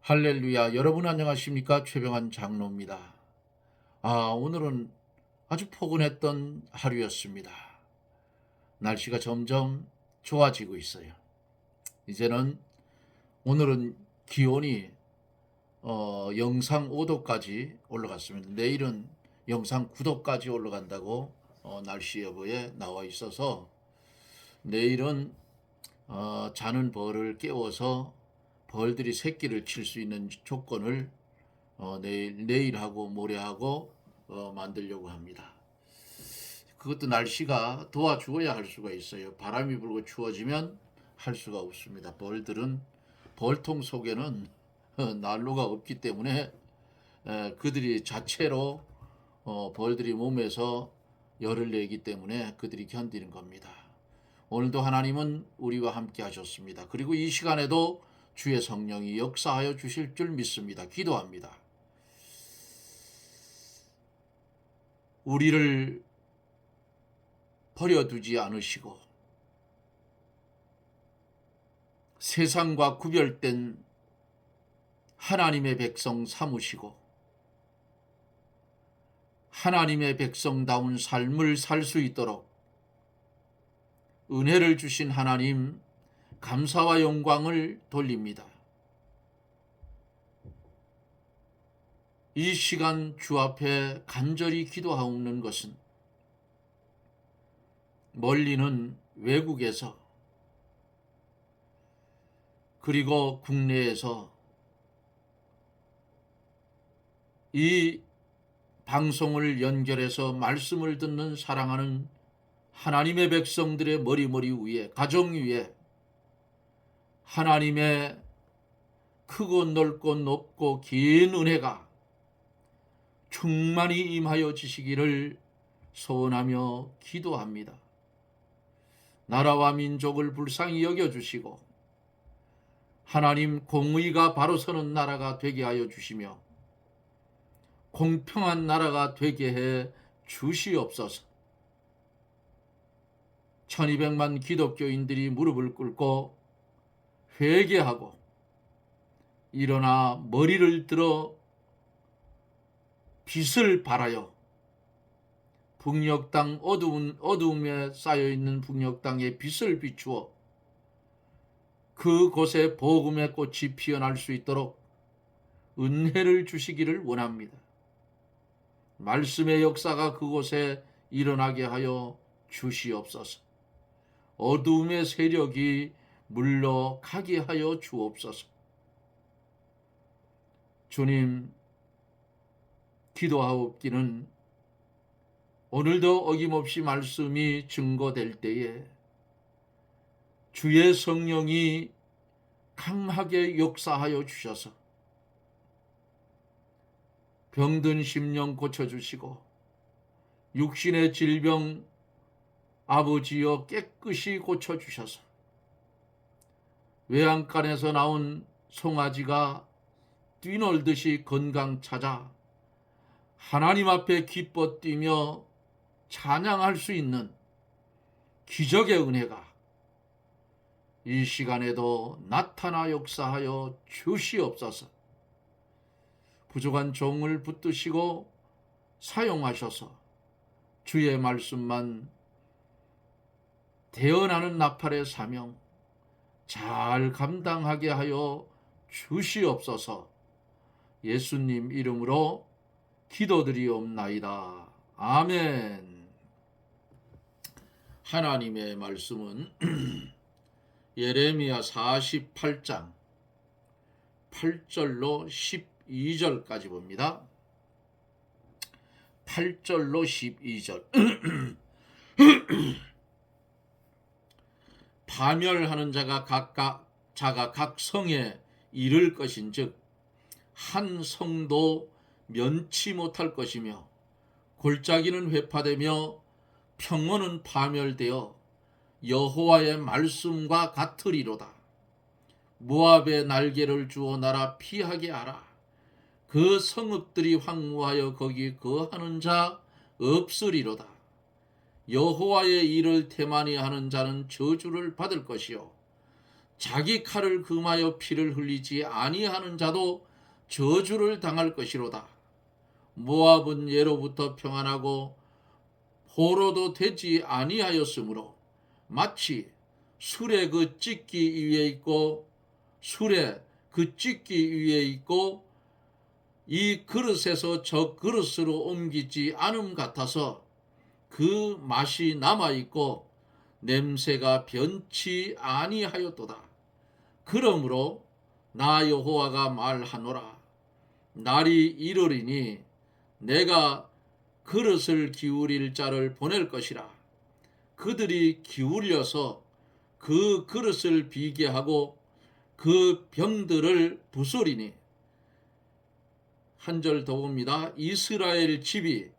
할렐루야. 여러분 안녕하십니까? 최병환 장로입니다. 오늘은 아주 포근했던 하루였습니다. 날씨가 점점 좋아지고 있어요. 이제는 오늘은 기온이 영상 5도까지 올라갔습니다. 내일은 영상 9도까지 올라간다고 날씨 예보에 나와 있어서 내일은 자는 벌을 깨워서 벌들이 새끼를 칠 수 있는 조건을 내일하고 모레하고 만들려고 합니다. 그것도 날씨가 도와주어야 할 수가 있어요. 바람이 불고 추워지면 할 수가 없습니다. 벌들은 벌통 속에는 난로가 없기 때문에 그들이 자체로 벌들이 몸에서 열을 내기 때문에 그들이 견디는 겁니다. 오늘도 하나님은 우리와 함께 하셨습니다. 그리고 이 시간에도 주의 성령이 역사하여 주실 줄 믿습니다. 기도합니다. 우리를 버려두지 않으시고 세상과 구별된 하나님의 백성 삼으시고 하나님의 백성다운 삶을 살 수 있도록 은혜를 주신 하나님 감사와 영광을 돌립니다. 이 시간 주 앞에 간절히 기도하옵는 것은 멀리는 외국에서 그리고 국내에서 이 방송을 연결해서 말씀을 듣는 사랑하는 하나님의 백성들의 머리 위에, 가정 위에 하나님의 크고 넓고 높고 긴 은혜가 충만히 임하여 주시기를 소원하며 기도합니다. 나라와 민족을 불쌍히 여겨주시고 하나님 공의가 바로 서는 나라가 되게 하여 주시며 공평한 나라가 되게 해 주시옵소서. 1200만 기독교인들이 무릎을 꿇고 회개하고 일어나 머리를 들어 빛을 발하여 북녘 땅 어두움에 쌓여있는 북녘 땅에 빛을 비추어 그곳에 복음의 꽃이 피어날 수 있도록 은혜를 주시기를 원합니다. 말씀의 역사가 그곳에 일어나게 하여 주시옵소서. 어두움의 세력이 물러가게 하여 주옵소서. 주님, 기도하옵기는 오늘도 어김없이 말씀이 증거될 때에 주의 성령이 강하게 역사하여 주셔서 병든 심령 고쳐주시고 육신의 질병 아버지여 깨끗이 고쳐주셔서 외양간에서 나온 송아지가 뛰놀듯이 건강 찾아 하나님 앞에 기뻐 뛰며 찬양할 수 있는 기적의 은혜가 이 시간에도 나타나 역사하여 주시옵소서. 부족한 종을 붙드시고 사용하셔서 주의 말씀만 대언하는 나팔의 사명 잘 감당하게 하여 주시옵소서. 예수님 이름으로 기도드리옵나이다. 아멘. 하나님의 말씀은 예레미야 48장 8절로 12절까지 봅니다. 8절로 12절 파멸하는 자가 각 성에 이를 것인즉 한 성도 면치 못할 것이며 골짜기는 회파되며 평원은 파멸되어 여호와의 말씀과 같으리로다. 모압의 날개를 주어 나라 피하게 하라. 그 성읍들이 황무하여 거기 거하는 자 없으리로다. 여호와의 일을 태만히 하는 자는 저주를 받을 것이요 자기 칼을 금하여 피를 흘리지 아니하는 자도 저주를 당할 것이로다. 모압은 예로부터 평안하고 포로도 되지 아니하였으므로 마치 술에 그 찢기 위에 있고 술에 그 찢기 위에 있고 이 그릇에서 저 그릇으로 옮기지 않음 같아서 그 맛이 남아있고 냄새가 변치 아니하였도다. 그러므로 나 여호와가 말하노라. 날이 이르리니 내가 그릇을 기울일 자를 보낼 것이라. 그들이 기울여서 그 그릇을 비게 하고 그 병들을 부수리니. 한 절 더 봅니다. 이스라엘 집이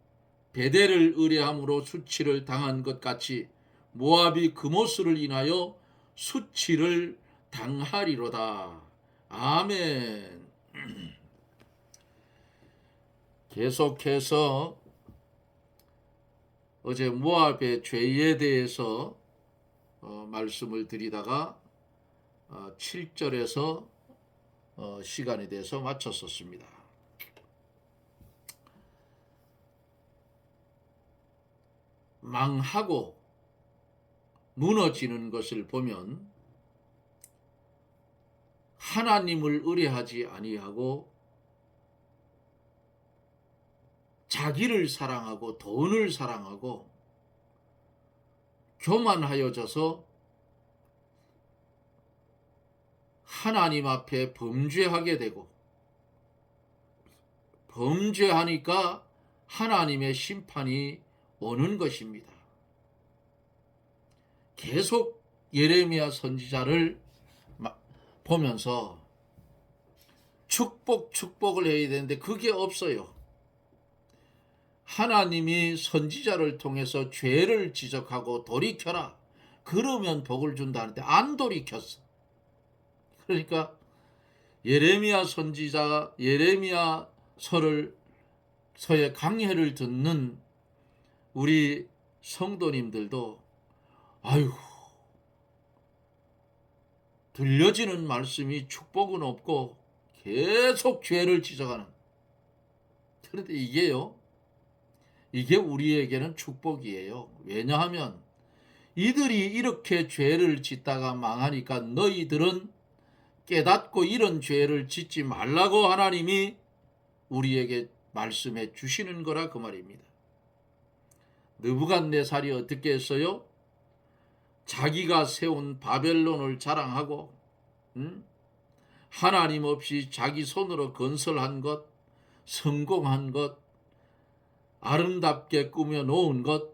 베델을 의뢰함으로 수치를 당한 것 같이 모압이 그모스를 인하여 수치를 당하리로다. 아멘. 계속해서 어제 모압의 죄에 대해서 말씀을 드리다가 7절에서 시간에 대해서 마쳤었습니다. 망하고 무너지는 것을 보면 하나님을 의뢰하지 아니하고 자기를 사랑하고 돈을 사랑하고 교만하여져서 하나님 앞에 범죄하게 되고 범죄하니까 하나님의 심판이 오는 것입니다. 계속 예레미야 선지자를 보면서 축복을 해야 되는데 그게 없어요. 하나님이 선지자를 통해서 죄를 지적하고 돌이켜라. 그러면 복을 준다는데 안 돌이켰어. 그러니까 예레미야 선지자 예레미야 서의 강해를 듣는 우리 성도님들도 아유 들려지는 말씀이 축복은 없고 계속 죄를 지적하는. 그런데 이게 우리에게는 축복이에요. 왜냐하면 이들이 이렇게 죄를 짓다가 망하니까 너희들은 깨닫고 이런 죄를 짓지 말라고 하나님이 우리에게 말씀해 주시는 거라 그 말입니다. 느부갓네살이 어떻게 했어요? 자기가 세운 바벨론을 자랑하고 하나님 없이 자기 손으로 건설한 것, 성공한 것, 아름답게 꾸며 놓은 것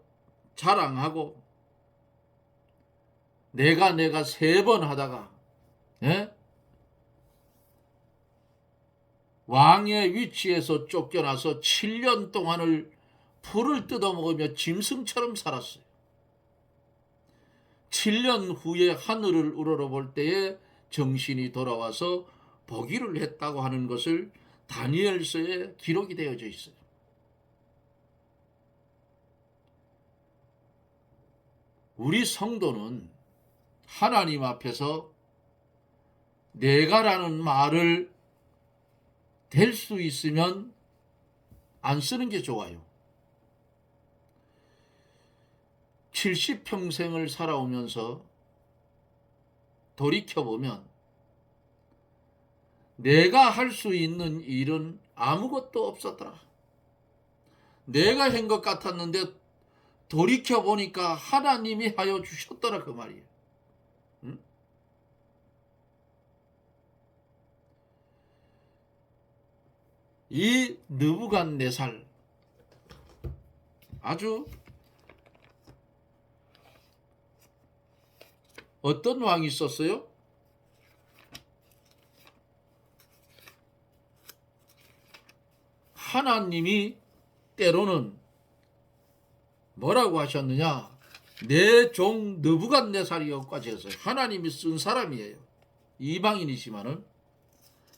자랑하고 내가 3번 하다가 왕의 위치에서 쫓겨나서 7년 동안을 풀을 뜯어먹으며 짐승처럼 살았어요. 7년 후에 하늘을 우러러볼 때에 정신이 돌아와서 보기를 했다고 하는 것을 다니엘서에 기록이 되어져 있어요. 우리 성도는 하나님 앞에서 내가라는 말을 될 수 있으면 안 쓰는 게 좋아요. 70평생을 살아오면서 돌이켜보면 내가 할 수 있는 일은 아무것도 없었더라. 내가 한 것 같았는데 돌이켜보니까 하나님이 하여 주셨더라 그 말이에요. 응? 이 느부갓네살 아주 어떤 왕이 있었어요? 하나님이 때로는 뭐라고 하셨느냐? 내 종 느부갓네살이여까지 했어요. 하나님이 쓴 사람이에요. 이방인이지만은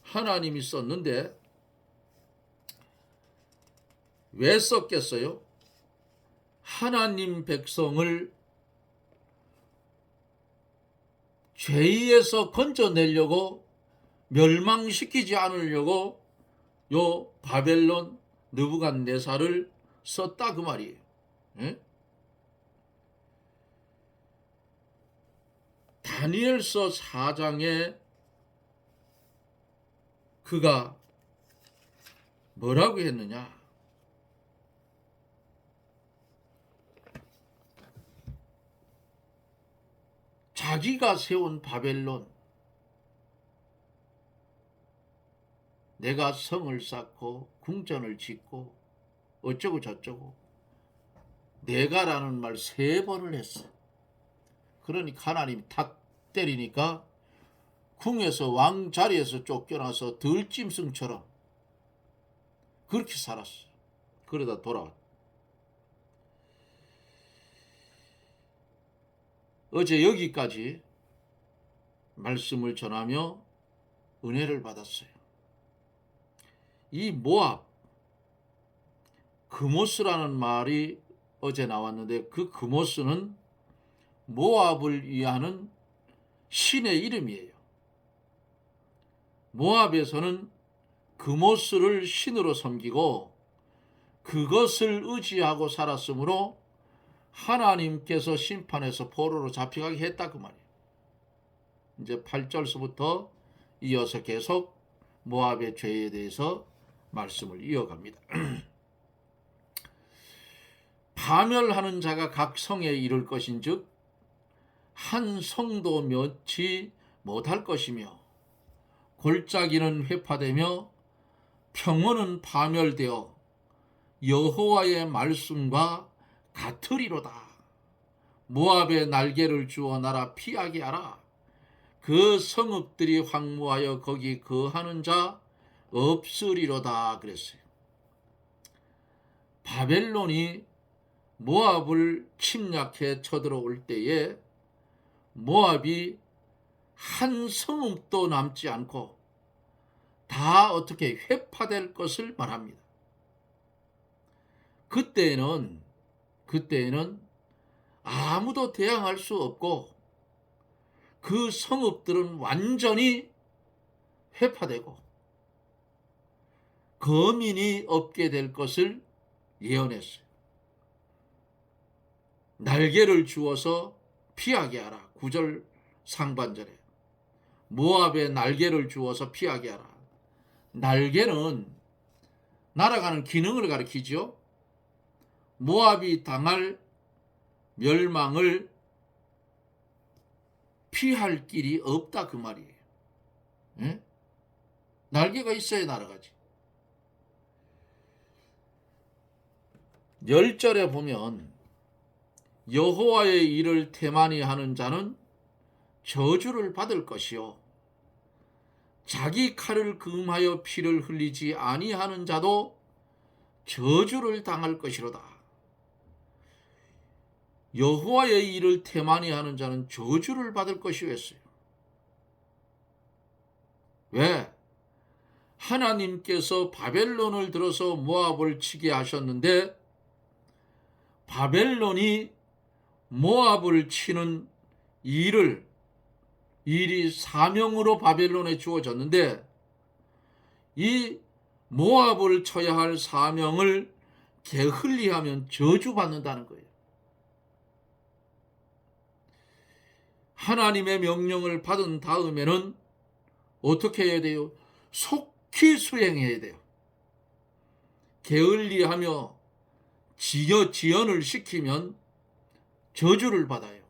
하나님이 썼는데 왜 썼겠어요? 하나님 백성을 죄에서 건져내려고 멸망시키지 않으려고 요 바벨론 느부갓네살을 썼다 그 말이에요. 예? 다니엘서 4장에 그가 뭐라고 했느냐? 자기가 세운 바벨론, 내가 성을 쌓고 궁전을 짓고 어쩌고 저쩌고 내가라는 말 3번을 했어. 그러니까 하나님 탁 때리니까 궁에서 왕 자리에서 쫓겨나서 들짐승처럼 그렇게 살았어. 그러다 돌아왔. 어제 여기까지 말씀을 전하며 은혜를 받았어요. 이 모압, 그모스라는 말이 어제 나왔는데 그 그모스는 모압을 위하는 신의 이름이에요. 모압에서는 그모스를 신으로 섬기고 그것을 의지하고 살았으므로 하나님께서 심판해서 포로로 잡혀가게 했다 그 말이에요. 이제 8절서부터 이어서 계속 모압의 죄에 대해서 말씀을 이어갑니다. 파멸하는 자가 각 성에 이를 것인즉 한 성도 몇이 못할 것이며 골짜기는 회파되며 평원은 파멸되어 여호와의 말씀과 같으리로다. 모압의 날개를 주어 나라 피하게 하라. 그 성읍들이 황무하여 거기 거하는 자 없으리로다 그랬어요. 바벨론이 모압을 침략해 쳐들어올 때에 모압이 한 성읍도 남지 않고 다 어떻게 회파될 것을 말합니다. 그때에는 아무도 대항할 수 없고 그 성읍들은 완전히 회파되고 거민이 없게 될 것을 예언했어요. 날개를 주어서 피하게 하라. 9절 상반절에 모압의 날개를 주어서 피하게 하라. 날개는 날아가는 기능을 가리키죠. 모압이 당할 멸망을 피할 길이 없다 그 말이에요. 예? 날개가 있어야 날아가지. 10절에 보면 여호와의 일을 태만히 하는 자는 저주를 받을 것이요 자기 칼을 금하여 피를 흘리지 아니하는 자도 저주를 당할 것이로다. 여호와의 일을 태만히 하는 자는 저주를 받을 것이었어요. 왜? 하나님께서 바벨론을 들어서 모압을 치게 하셨는데 바벨론이 모압을 치는 일이 사명으로 바벨론에 주어졌는데 이 모압을 쳐야 할 사명을 게을리하면 저주받는다는 거예요. 하나님의 명령을 받은 다음에는 어떻게 해야 돼요? 속히 수행해야 돼요. 게을리하며 지연을 시키면 저주를 받아요.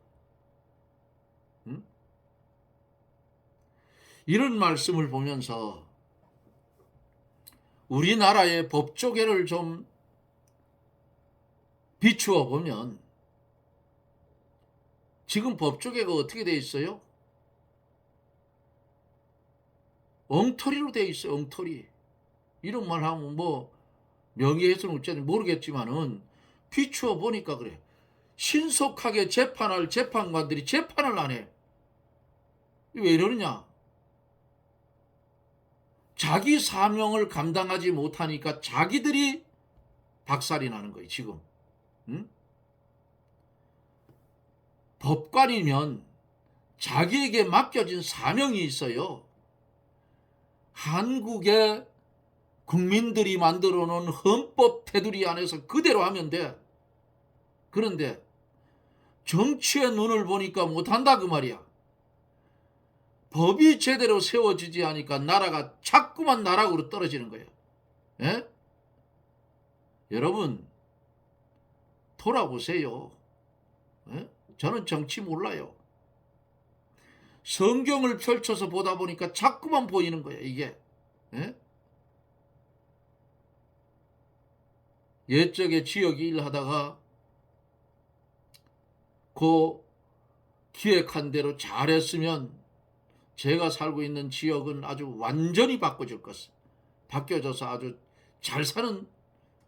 이런 말씀을 보면서 우리나라의 법조계를 좀 비추어 보면 지금 법조계가 어떻게 돼 있어요? 엉터리로 돼 있어요. 엉터리. 이런 말 하면 뭐 명예훼손 어쩌는지 모르겠지만은 비추어 보니까 그래. 신속하게 재판할 재판관들이 재판을 안 해. 왜 이러느냐? 자기 사명을 감당하지 못하니까 자기들이 박살이 나는 거예요. 지금. 응? 법관이면 자기에게 맡겨진 사명이 있어요. 한국의 국민들이 만들어 놓은 헌법 테두리 안에서 그대로 하면 돼. 그런데 정치의 눈을 보니까 못한다 그 말이야. 법이 제대로 세워지지 않으니까 나라가 자꾸만 나락으로 떨어지는 거야. 예? 여러분 돌아보세요. 예? 저는 정치 몰라요. 성경을 펼쳐서 보다 보니까 자꾸만 보이는 거야 이게. 예? 옛적에 지역 일 하다가 그 기획한 대로 잘했으면 제가 살고 있는 지역은 아주 완전히 바꿔질 것을, 바뀌어져서 아주 잘 사는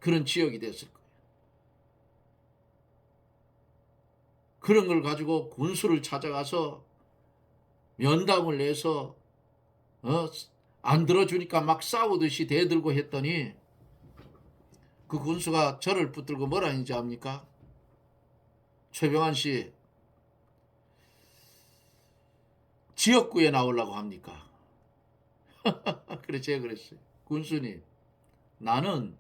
그런 지역이 됐을 거예요. 그런 걸 가지고 군수를 찾아가서 면담을 내서 안 들어주니까 막 싸우듯이 대들고 했더니 그 군수가 저를 붙들고 뭐라 했는지 압니까? 최병환 씨, 지역구에 나오려고 합니까? 그래 제가 그랬어요. 군수님, 나는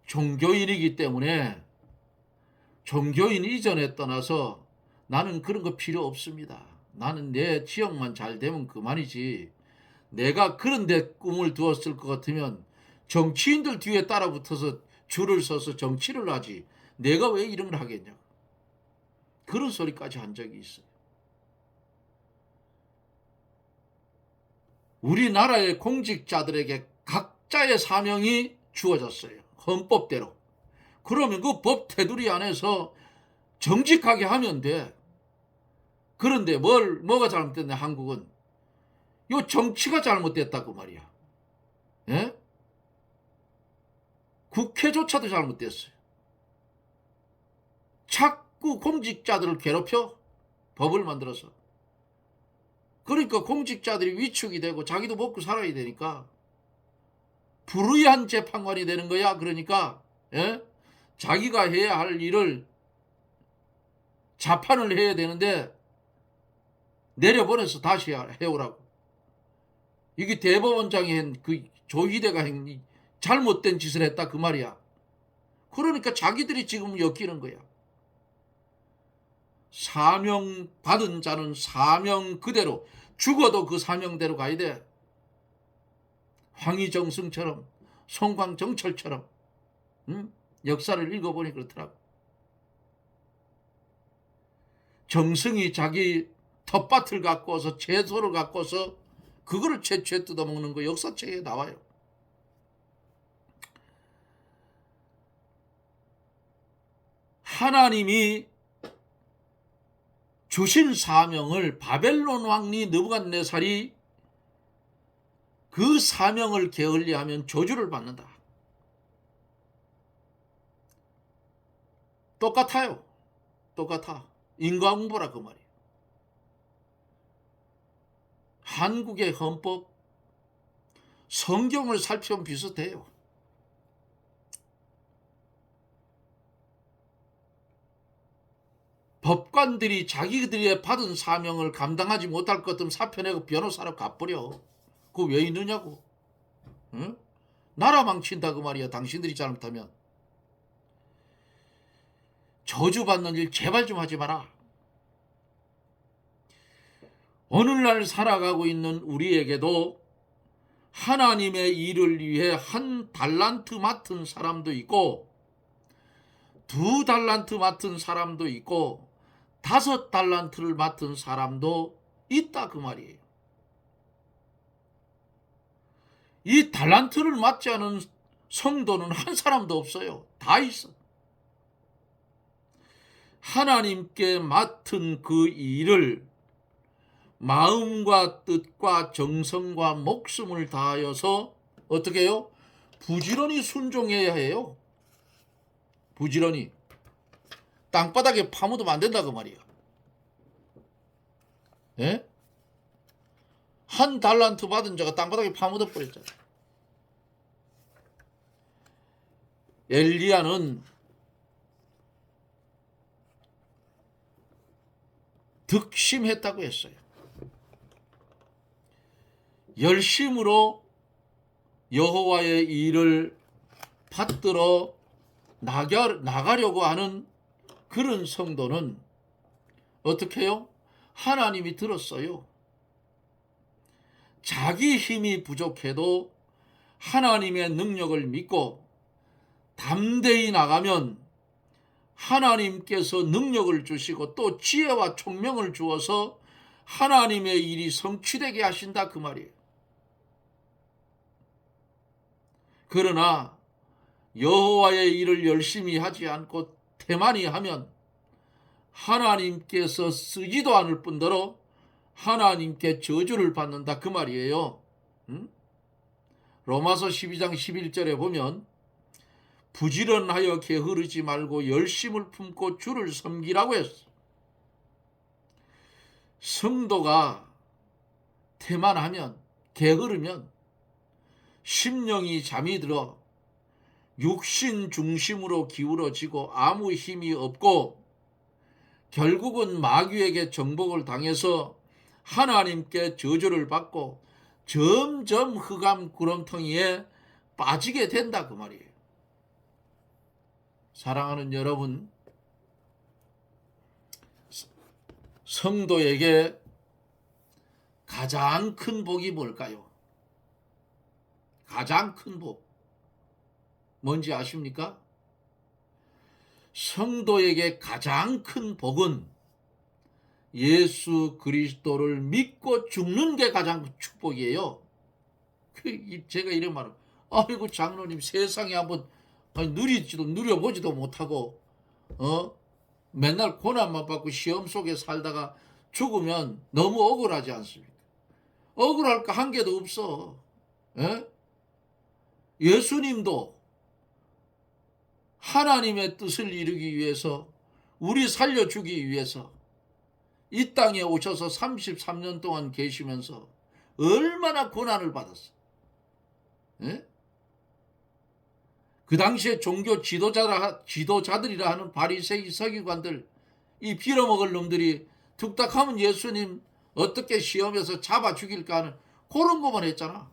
종교인이기 때문에 종교인 이전에 떠나서 나는 그런 거 필요 없습니다. 나는 내 지역만 잘 되면 그만이지. 내가 그런 데 꿈을 두었을 것 같으면 정치인들 뒤에 따라붙어서 줄을 서서 정치를 하지. 내가 왜 이런 걸 하겠냐. 그런 소리까지 한 적이 있어요. 우리나라의 공직자들에게 각자의 사명이 주어졌어요. 헌법대로. 그러면 그 법 테두리 안에서 정직하게 하면 돼. 그런데 뭐가 잘못됐냐 한국은. 요 정치가 잘못됐다고 말이야. 예? 국회조차도 잘못됐어요. 자꾸 공직자들을 괴롭혀. 법을 만들어서. 그러니까 공직자들이 위축이 되고 자기도 먹고 살아야 되니까 불의한 재판관이 되는 거야. 그러니까 예? 자기가 해야 할 일을 자판을 해야 되는데 내려보내서 다시 해오라고. 이게 대법원장이 한 그 조희대가 한 잘못된 짓을 했다 그 말이야. 그러니까 자기들이 지금 엮이는 거야. 사명 받은 자는 사명 그대로, 죽어도 그 사명대로 가야 돼. 황희정승처럼, 송광정철처럼. 역사를 읽어보니 그렇더라고. 정승이 자기 텃밭을 갖고 와서 채소를 갖고 와서 그거를 채채 뜯어먹는 거 역사책에 나와요. 하나님이 주신 사명을 바벨론 왕리 느부갓네살이 그 사명을 게을리하면 저주를 받는다. 똑같아요. 똑같아. 인과응보라 그 말이에요. 한국의 헌법, 성경을 살펴보면 비슷해요. 법관들이 자기들이 받은 사명을 감당하지 못할 것 같으면 사표 내고 변호사로 가버려. 그거 왜 있느냐고. 응? 나라 망친다 그 말이야. 당신들이 잘못하면. 저주받는 일 제발 좀 하지 마라. 오늘날 살아가고 있는 우리에게도 하나님의 일을 위해 한 달란트 맡은 사람도 있고 2달란트 맡은 사람도 있고 5달란트를 맡은 사람도 있다 그 말이에요. 이 달란트를 맡지 않은 성도는 한 사람도 없어요. 다 있어. 하나님께 맡은 그 일을 마음과 뜻과 정성과 목숨을 다하여서 어떻게 해요? 부지런히 순종해야 해요. 부지런히. 땅바닥에 파묻으면 안 된다 그 말이야. 예? 한 달란트 받은 자가 땅바닥에 파묻어 버렸잖아. 엘리야는 득심했다고 했어요. 열심으로 여호와의 일을 받들어 나가려고 하는 그런 성도는 어떻게 해요? 하나님이 들었어요. 자기 힘이 부족해도 하나님의 능력을 믿고 담대히 나가면 하나님께서 능력을 주시고 또 지혜와 총명을 주어서 하나님의 일이 성취되게 하신다 그 말이에요. 그러나 여호와의 일을 열심히 하지 않고 태만히 하면 하나님께서 쓰지도 않을 뿐더러 하나님께 저주를 받는다 그 말이에요. 로마서 12장 11절에 보면 부지런하여 게으르지 말고 열심을 품고 주를 섬기라고 했어. 성도가 태만하면 게으르면 심령이 잠이 들어 육신 중심으로 기울어지고 아무 힘이 없고 결국은 마귀에게 정복을 당해서 하나님께 저주를 받고 점점 흑암 구렁텅이에 빠지게 된다 그 말이에요. 사랑하는 여러분, 성도에게 가장 큰 복이 뭘까요? 가장 큰 복 뭔지 아십니까? 성도에게 가장 큰 복은 예수 그리스도를 믿고 죽는 게 가장 큰 축복이에요. 제가 이런 말을, 아이고 장로님 세상에 한번 누려보지도 못하고 맨날 고난만 받고 시험 속에 살다가 죽으면 너무 억울하지 않습니까? 억울할 거 한 개도 없어. 예수님도 하나님의 뜻을 이루기 위해서 우리 살려주기 위해서 이 땅에 오셔서 33년 동안 계시면서 얼마나 고난을 받았어. 그 당시에 종교 지도자들이라 하는 바리새인 서기관들, 이 빌어먹을 놈들이 툭탁하면 예수님 어떻게 시험에서 잡아 죽일까 하는 그런 것만 했잖아.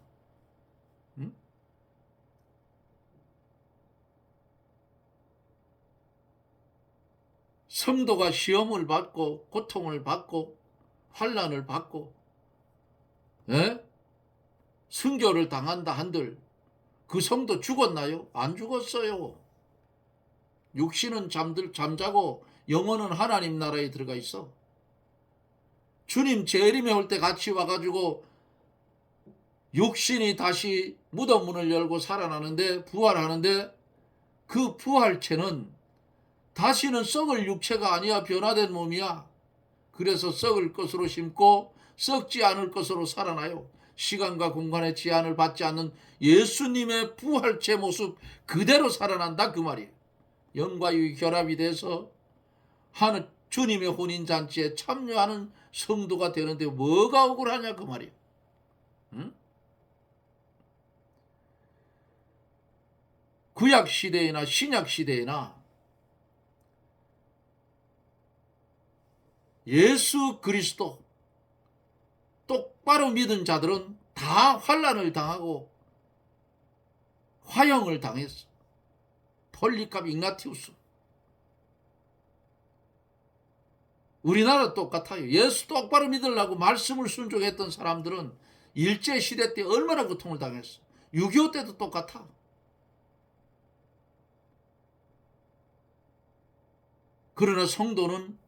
성도가 시험을 받고 고통을 받고 환난을 받고 순교를 당한다 한들 그 성도 죽었나요? 안 죽었어요. 육신은 잠자고 영혼은 하나님 나라에 들어가 있어. 주님 재림에 올 때 같이 와가지고 육신이 다시 무덤 문을 열고 살아나는데 부활하는데 그 부활체는 다시는 썩을 육체가 아니야. 변화된 몸이야. 그래서 썩을 것으로 심고 썩지 않을 것으로 살아나요. 시간과 공간의 제한을 받지 않는 예수님의 부활체 모습 그대로 살아난다 그 말이에요. 영과 육이 결합이 돼서 하는 주님의 혼인잔치에 참여하는 성도가 되는데 뭐가 억울하냐 그 말이에요. 구약 시대이나 신약 시대이나 예수 그리스도 똑바로 믿은 자들은 다 환난을 당하고 화형을 당했어. 폴리캅 ig나티우스. 우리나라 똑같아요. 예수 똑바로 믿으려고 말씀을 순종했던 사람들은 일제시대 때 얼마나 고통을 당했어. 6.25 때도 똑같아. 그러나 성도는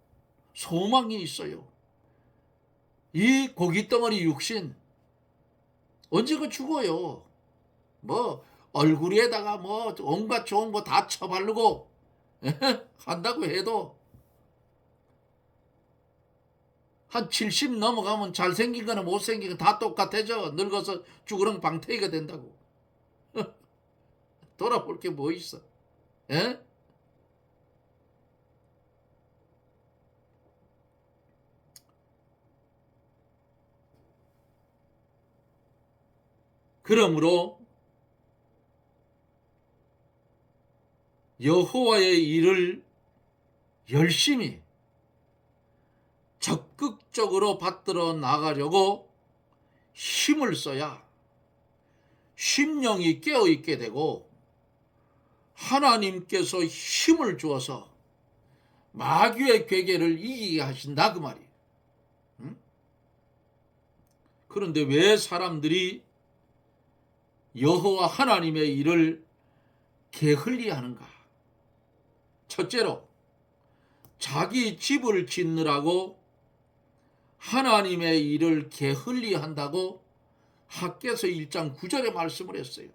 소망이 있어요. 이 고깃덩어리 육신 언제가 죽어요. 뭐 얼굴에다가 뭐 온갖 좋은 거 다 쳐바르고 한다고 해도 한 70 넘어가면 잘생긴 거나 못생긴 거 다 똑같아져. 늙어서 쭈그렁 방태기가 된다고. 돌아볼 게 뭐 있어. 그러므로 여호와의 일을 열심히 적극적으로 받들어 나가려고 힘을 써야 심령이 깨어있게 되고 하나님께서 힘을 주어서 마귀의 괴계를 이기게 하신다 그 말이에요. 응? 그런데 왜 사람들이 여호와 하나님의 일을 게을리하는가? 첫째로 자기 집을 짓느라고 하나님의 일을 게을리한다고 학개서 1장 9절에 말씀을 했어요.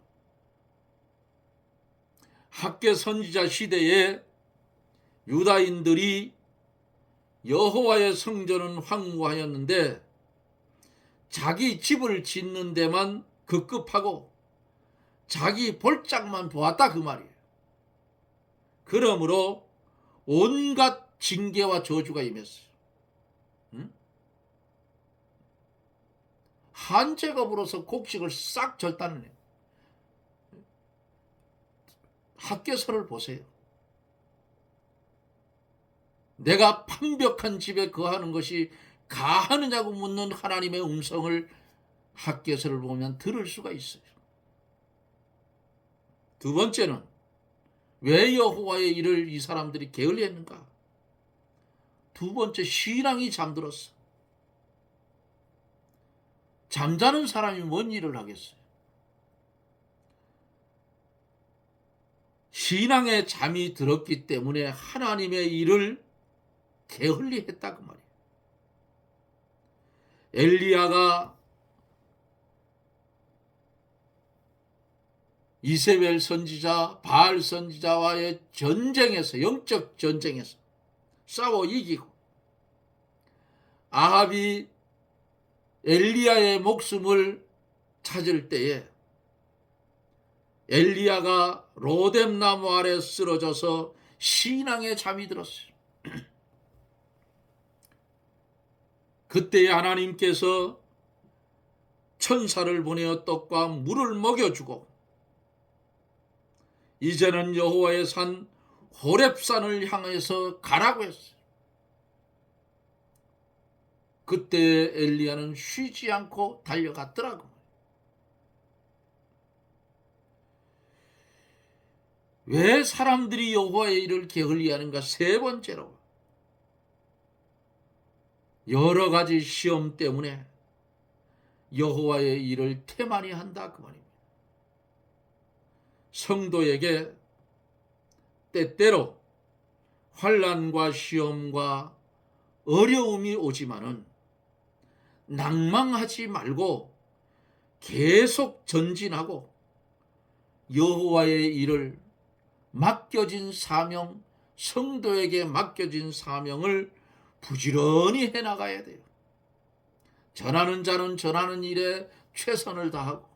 학개 선지자 시대에 유다인들이 여호와의 성전은 황무하였는데 자기 집을 짓는 데만 급급하고 자기 볼짝만 보았다 그 말이에요. 그러므로 온갖 징계와 저주가 임했어요. 응? 한제겁으로서 곡식을 싹 절단을 해요. 학개서를 보세요. 내가 판벽한 집에 거하는 것이 가하느냐고 묻는 하나님의 음성을 학개서를 보면 들을 수가 있어요. 두 번째는 왜 여호와의 일을 이 사람들이 게을리했는가? 두 번째, 신앙이 잠들었어. 잠자는 사람이 뭔 일을 하겠어요? 신앙에 잠이 들었기 때문에 하나님의 일을 게을리했다 그 말이에요. 엘리야가 이세벨 선지자, 바알 선지자와의 전쟁에서, 영적 전쟁에서 싸워 이기고 아합이 엘리야의 목숨을 찾을 때에 엘리야가 로뎀나무 아래 쓰러져서 신앙에 잠이 들었어요. 그때 하나님께서 천사를 보내어 떡과 물을 먹여주고 이제는 여호와의 산 호렙산을 향해서 가라고 했어요. 그때 엘리야는 쉬지 않고 달려갔더라고. 왜 사람들이 여호와의 일을 게을리하는가? 세 번째로 여러 가지 시험 때문에 여호와의 일을 태만히 한다 그 말입니다. 성도에게 때때로 환난과 시험과 어려움이 오지만은 낭망하지 말고 계속 전진하고 여호와의 일을 맡겨진 사명, 성도에게 맡겨진 사명을 부지런히 해나가야 돼요. 전하는 자는 전하는 일에 최선을 다하고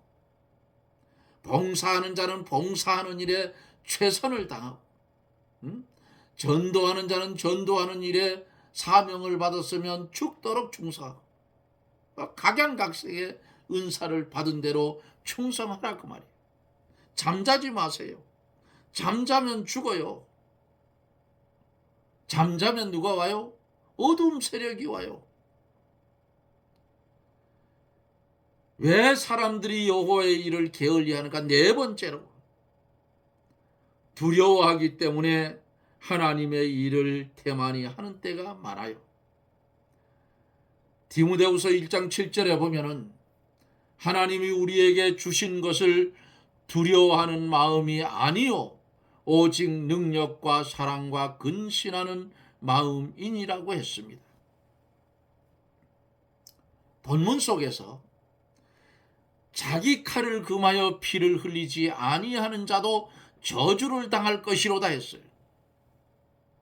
봉사하는 자는 봉사하는 일에 최선을 다하고 전도하는 자는 전도하는 일에 사명을 받았으면 죽도록 충성하고 각양각색의 은사를 받은 대로 충성하라 그 말이에요. 잠자지 마세요. 잠자면 죽어요. 잠자면 누가 와요? 어두움 세력이 와요. 왜 사람들이 여호와의 일을 게을리하는가? 네 번째로 두려워하기 때문에 하나님의 일을 태만히 하는 때가 많아요. 디모데후서 1장 7절에 보면은 하나님이 우리에게 주신 것을 두려워하는 마음이 아니요 오직 능력과 사랑과 근신하는 마음이니라고 했습니다. 본문 속에서 자기 칼을 금하여 피를 흘리지 아니하는 자도 저주를 당할 것이로다 했어요.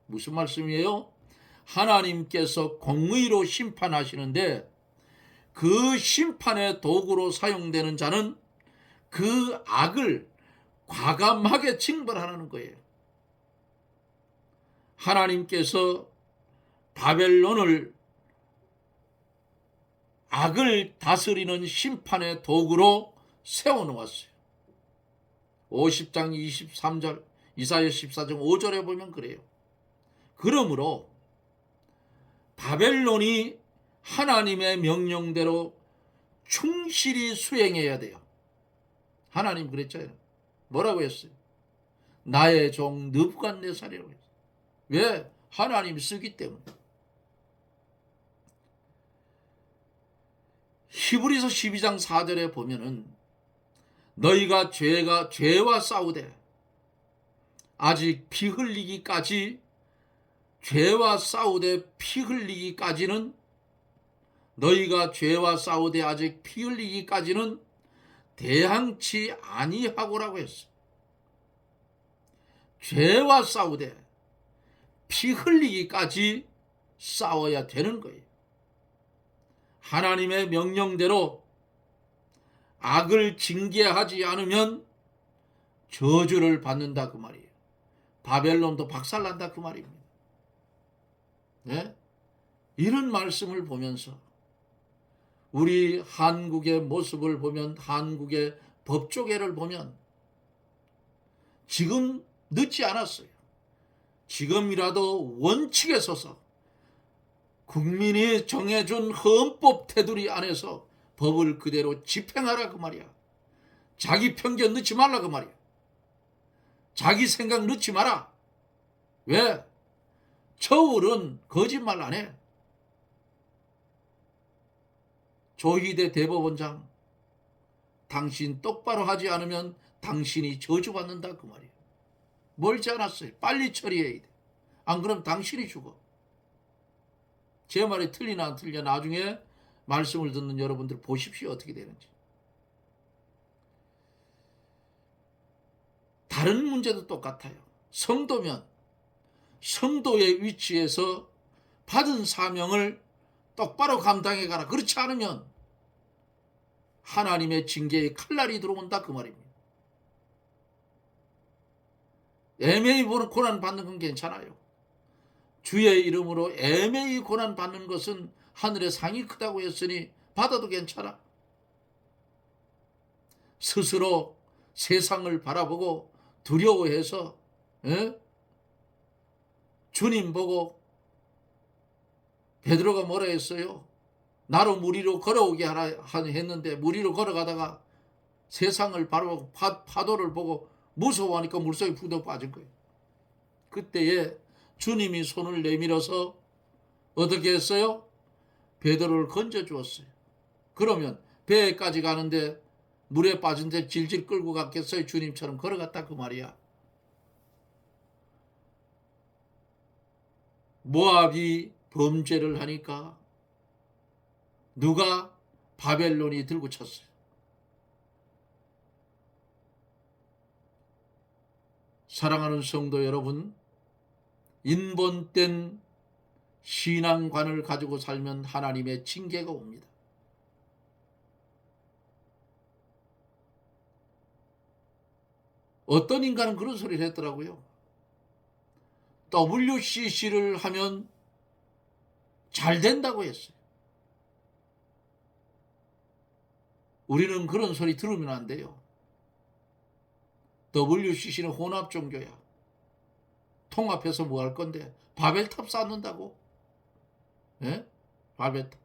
무슨 말씀이에요? 하나님께서 공의로 심판하시는데 그 심판의 도구로 사용되는 자는 그 악을 과감하게 징벌하는 거예요. 하나님께서 바벨론을 악을 다스리는 심판의 도구로 세워놓았어요. 50장 23절, 이사야 14장 5절에 보면 그래요. 그러므로 바벨론이 하나님의 명령대로 충실히 수행해야 돼요. 하나님 그랬잖아요. 뭐라고 했어요? 나의 종 느부갓네살이라고 했어요. 왜? 하나님이 쓰기 때문에. 히브리서 12장 4절에 보면은 너희가 죄와 싸우되 아직 피 흘리기까지는 너희가 죄와 싸우되 아직 피 흘리기까지는 대항치 아니하고라고 했어. 죄와 싸우되 피 흘리기까지 싸워야 되는 거예요. 하나님의 명령대로 악을 징계하지 않으면 저주를 받는다 그 말이에요. 바벨론도 박살난다 그 말입니다. 네? 이런 말씀을 보면서 우리 한국의 모습을 보면, 한국의 법조계를 보면 지금 늦지 않았어요. 지금이라도 원칙에 서서 국민이 정해준 헌법 테두리 안에서 법을 그대로 집행하라 그 말이야. 자기 편견 넣지 말라 그 말이야. 자기 생각 넣지 마라. 왜? 처울은 거짓말 안 해. 조희대 대법원장, 당신 똑바로 하지 않으면 당신이 저주받는다 그 말이에요. 멀지 않았어요. 빨리 처리해야 돼. 안 그러면 당신이 죽어. 제 말이 틀리나 안 틀려 나중에 말씀을 듣는 여러분들 보십시오. 어떻게 되는지. 다른 문제도 똑같아요. 성도면 성도의 위치에서 받은 사명을 똑바로 감당해 가라. 그렇지 않으면 하나님의 징계의 칼날이 들어온다 그 말입니다. 애매히 고난 받는 건 괜찮아요. 주의 이름으로 애매히 고난 받는 것은 하늘의 상이 크다고 했으니 받아도 괜찮아. 스스로 세상을 바라보고 두려워해서 주님 보고 베드로가 뭐라 했어요? 나로 물 위로 걸어오게 하라 했는데 물 위로 걸어가다가 세상을 바라보고 파도를 보고 무서워하니까 물속에 푹 빠진 거예요. 그때에 주님이 손을 내밀어서 어떻게 했어요? 베드로를 건져주었어요. 그러면 배에까지 가는데 물에 빠진 데 질질 끌고 갔겠어요? 주님처럼 걸어갔다 그 말이야. 모압이 범죄를 하니까 누가? 바벨론이 들고 쳤어요. 사랑하는 성도 여러분, 인본된 신앙관을 가지고 살면 하나님의 징계가 옵니다. 어떤 인간은 그런 소리를 했더라고요. WCC를 하면 잘 된다고 했어요. 우리는 그런 소리 들으면 안 돼요. WCC는 혼합 종교야. 통합해서 뭐 할 건데? 바벨탑 쌓는다고? 예? 바벨탑.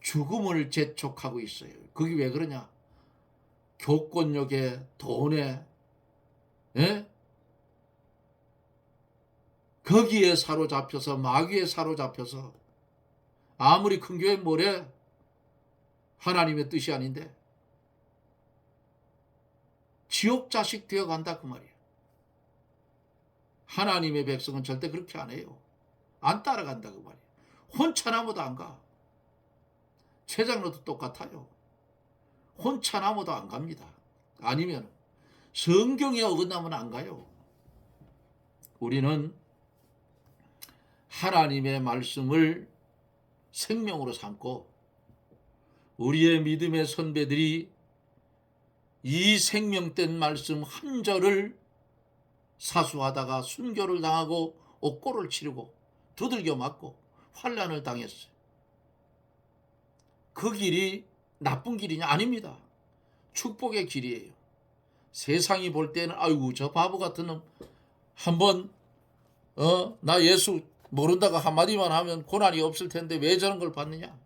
죽음을 재촉하고 있어요. 그게 왜 그러냐? 교권력에, 돈에, 예? 거기에 사로잡혀서, 마귀에 사로잡혀서, 아무리 큰 교회 뭐래? 하나님의 뜻이 아닌데 지옥 자식 되어간다 그 말이에요. 하나님의 백성은 절대 그렇게 안 해요. 안 따라간다 그 말이에요. 혼차나무도 안 가. 최장로도 똑같아요. 혼차나무도 안 갑니다. 아니면 성경에 어긋나면 안 가요. 우리는 하나님의 말씀을 생명으로 삼고 우리의 믿음의 선배들이 이 생명된 말씀 한 절을 사수하다가 순교를 당하고 옥고를 치르고 두들겨 맞고 환난을 당했어요. 그 길이 나쁜 길이냐? 아닙니다. 축복의 길이에요. 세상이 볼 때는 아이고 저 바보 같은 놈 한번 나 예수 모른다고 한마디만 하면 고난이 없을 텐데 왜 저런 걸 받느냐?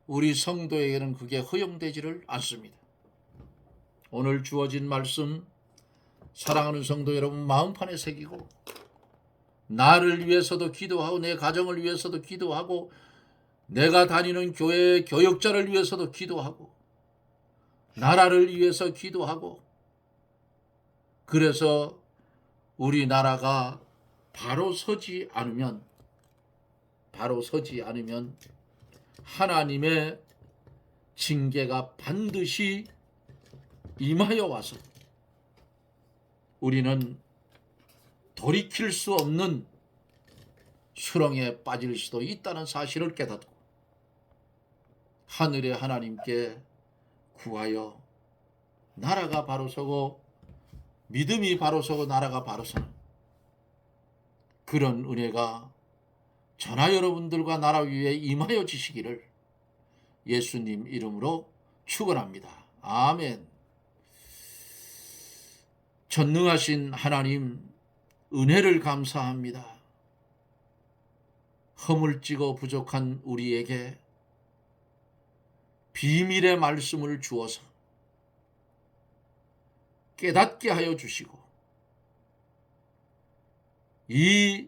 우리 성도에게는 그게 허용되지를 않습니다. 오늘 주어진 말씀 사랑하는 성도 여러분 마음판에 새기고 나를 위해서도 기도하고 내 가정을 위해서도 기도하고 내가 다니는 교회 교역자를 위해서도 기도하고 나라를 위해서 기도하고 그래서 우리나라가 바로 서지 않으면 하나님의 징계가 반드시 임하여 와서 우리는 돌이킬 수 없는 수렁에 빠질 수도 있다는 사실을 깨닫고 하늘의 하나님께 구하여 나라가 바로 서고 믿음이 바로 서고 나라가 바로 서는 그런 은혜가 저나 여러분들과 나라 위에 임하여 지시기를 예수님 이름으로 축원합니다. 아멘. 전능하신 하나님 은혜를 감사합니다. 허물지고 부족한 우리에게 비밀의 말씀을 주어서 깨닫게 하여 주시고 이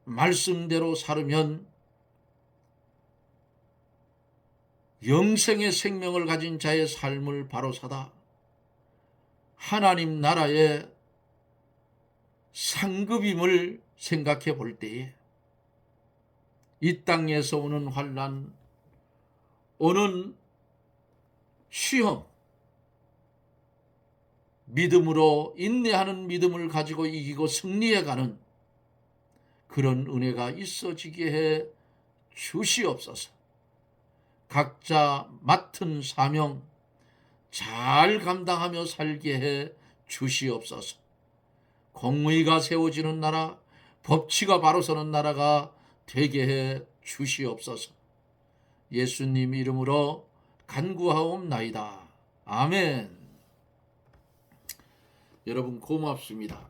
말씀대로 살으면 영생의 생명을 가진 자의 삶을 바로사다 하나님 나라의 상급임을 생각해 볼 때에 이 땅에서 오는 환난, 오는 시험, 믿음으로 인내하는 믿음을 가지고 이기고 승리해가는 그런 은혜가 있어지게 해 주시옵소서. 각자 맡은 사명 잘 감당하며 살게 해 주시옵소서. 공의가 세워지는 나라, 법치가 바로 서는 나라가 되게 해 주시옵소서. 예수님 이름으로 간구하옵나이다. 아멘. 여러분 고맙습니다.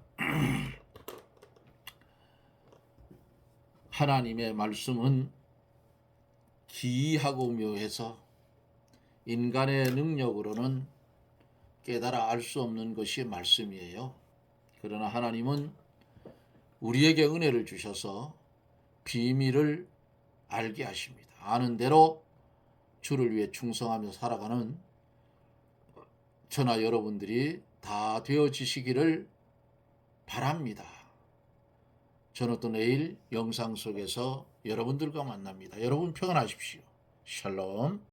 하나님의 말씀은 기이하고 묘해서 인간의 능력으로는 깨달아 알 수 없는 것이 말씀이에요. 그러나 하나님은 우리에게 은혜를 주셔서 비밀을 알게 하십니다. 아는 대로 주를 위해 충성하며 살아가는 저나 여러분들이 다 되어지시기를 바랍니다. 저는 또 내일 영상 속에서 여러분들과 만납니다. 여러분 평안하십시오. 샬롬.